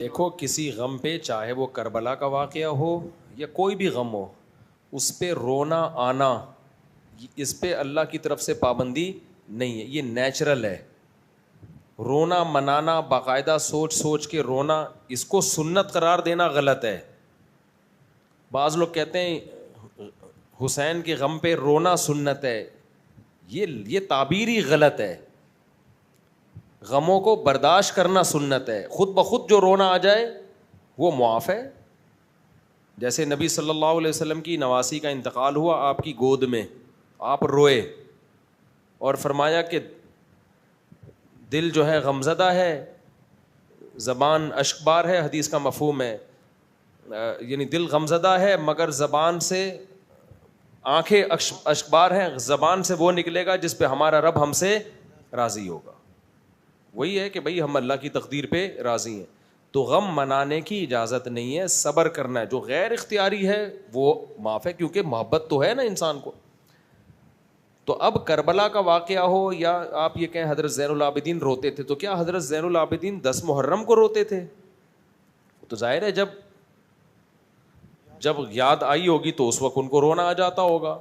دیکھو کسی غم پہ، چاہے وہ کربلا کا واقعہ ہو یا کوئی بھی غم ہو، اس پہ رونا آنا، اس پہ اللہ کی طرف سے پابندی نہیں ہے، یہ نیچرل ہے۔ رونا منانا، باقاعدہ سوچ سوچ کے رونا، اس کو سنت قرار دینا غلط ہے۔ بعض لوگ کہتے ہیں حسین کے غم پہ رونا سنت ہے، یہ تعبیر ہی غلط ہے۔ غموں کو برداشت کرنا سنت ہے، خود بخود جو رونا آ جائے وہ معاف ہے۔ جیسے نبی صلی اللہ علیہ وسلم کی نواسی کا انتقال ہوا، آپ کی گود میں آپ روئے اور فرمایا کہ دل جو ہے غمزدہ ہے، زبان اشکبار ہے، حدیث کا مفہوم ہے، یعنی دل غمزدہ ہے مگر زبان سے، آنکھیں اشکبار ہیں، زبان سے وہ نکلے گا جس پہ ہمارا رب ہم سے راضی ہوگا۔ وہی ہے کہ بھئی ہم اللہ کی تقدیر پہ راضی ہیں، تو غم منانے کی اجازت نہیں ہے، صبر کرنا ہے۔ جو غیر اختیاری ہے وہ معاف ہے، کیونکہ محبت تو ہے نا انسان کو۔ تو اب کربلا کا واقعہ ہو یا آپ یہ کہیں حضرت زین العابدین روتے تھے، تو کیا حضرت زین العابدین 10 محرم کو روتے تھے؟ تو ظاہر ہے جب یاد آئی ہوگی تو اس وقت ان کو رونا آ جاتا ہوگا،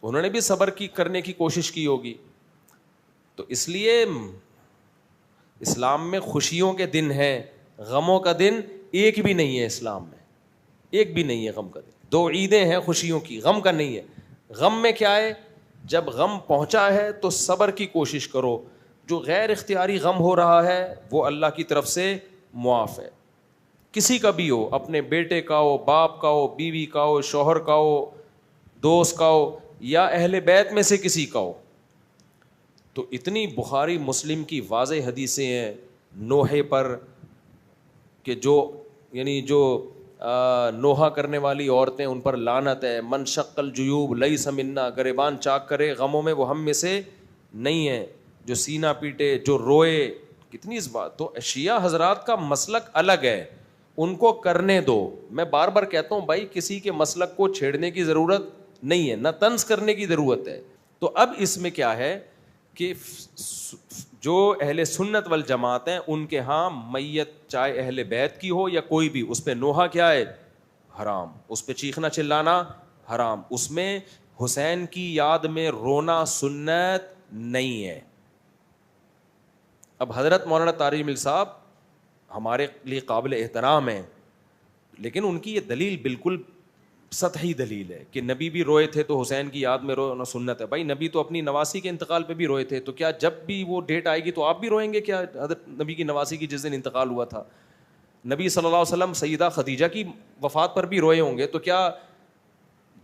انہوں نے بھی صبر کرنے کی کوشش کی ہوگی۔ تو اس لیے اسلام میں خوشیوں کے دن ہیں، غموں کا دن ایک بھی نہیں ہے اسلام میں، ایک بھی نہیں ہے غم کا دن۔ 2 عیدیں ہیں خوشیوں کی، غم کا نہیں ہے۔ غم میں کیا ہے؟ جب غم پہنچا ہے تو صبر کی کوشش کرو۔ جو غیر اختیاری غم ہو رہا ہے وہ اللہ کی طرف سے معاف ہے، کسی کا بھی ہو، اپنے بیٹے کا ہو، باپ کا ہو، بیوی کا ہو، شوہر کا ہو، دوست کا ہو، یا اہل بیت میں سے کسی کا ہو۔ تو اتنی بخاری مسلم کی واضح حدیثیں ہیں نوحے پر کہ جو نوحہ کرنے والی عورتیں، ان پر لعنت ہے۔ من شق الجیوب لیس منا، گریبان چاک کرے غموں میں وہ ہم میں سے نہیں ہے۔ جو سینہ پیٹے، جو روئے، کتنی اس بات۔ تو شیعہ حضرات کا مسلک الگ ہے، ان کو کرنے دو۔ میں بار بار کہتا ہوں بھائی کسی کے مسلک کو چھیڑنے کی ضرورت نہیں ہے، نہ طنز کرنے کی ضرورت ہے۔ تو اب اس میں کیا ہے کہ جو اہل سنت والجماعت ہیں ان کے ہاں میت چاہے اہل بیت کی ہو یا کوئی بھی، اس پہ نوحہ کیا ہے؟ حرام۔ اس پہ چیخنا چلانا حرام۔ اس میں حسین کی یاد میں رونا سنت نہیں ہے۔ اب حضرت مولانا طارق جمیل صاحب ہمارے لیے قابل احترام ہیں، لیکن ان کی یہ دلیل بالکل سطحی دلیل ہے کہ نبی بھی روئے تھے تو حسین کی یاد میں رونا سنت ہے۔ بھائی نبی تو اپنی نواسی کے انتقال پہ بھی روئے تھے، تو کیا جب بھی وہ ڈیٹ آئے گی تو آپ بھی روئیں گے کیا؟ حضرت نبی کی نواسی کی جس دن انتقال ہوا تھا، نبی صلی اللہ علیہ وسلم سیدہ خدیجہ کی وفات پر بھی روئے ہوں گے، تو کیا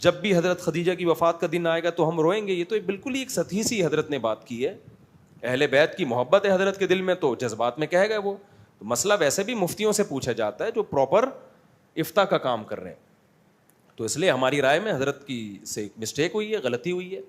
جب بھی حضرت خدیجہ کی وفات کا دن آئے گا تو ہم روئیں گے؟ یہ تو بالکل ہی ایک سطحی سی حضرت نے بات کی ہے۔ اہل بیت کی محبت ہے حضرت کے دل میں تو جذبات میں کہے گا وہ۔ تو مسئلہ ویسے بھی مفتیوں سے پوچھا جاتا ہے جو پراپر افتاء کا کام کر رہے ہیں۔ تو اس لیے ہماری رائے میں حضرت کی سے مسٹیک ہوئی ہے، غلطی ہوئی ہے۔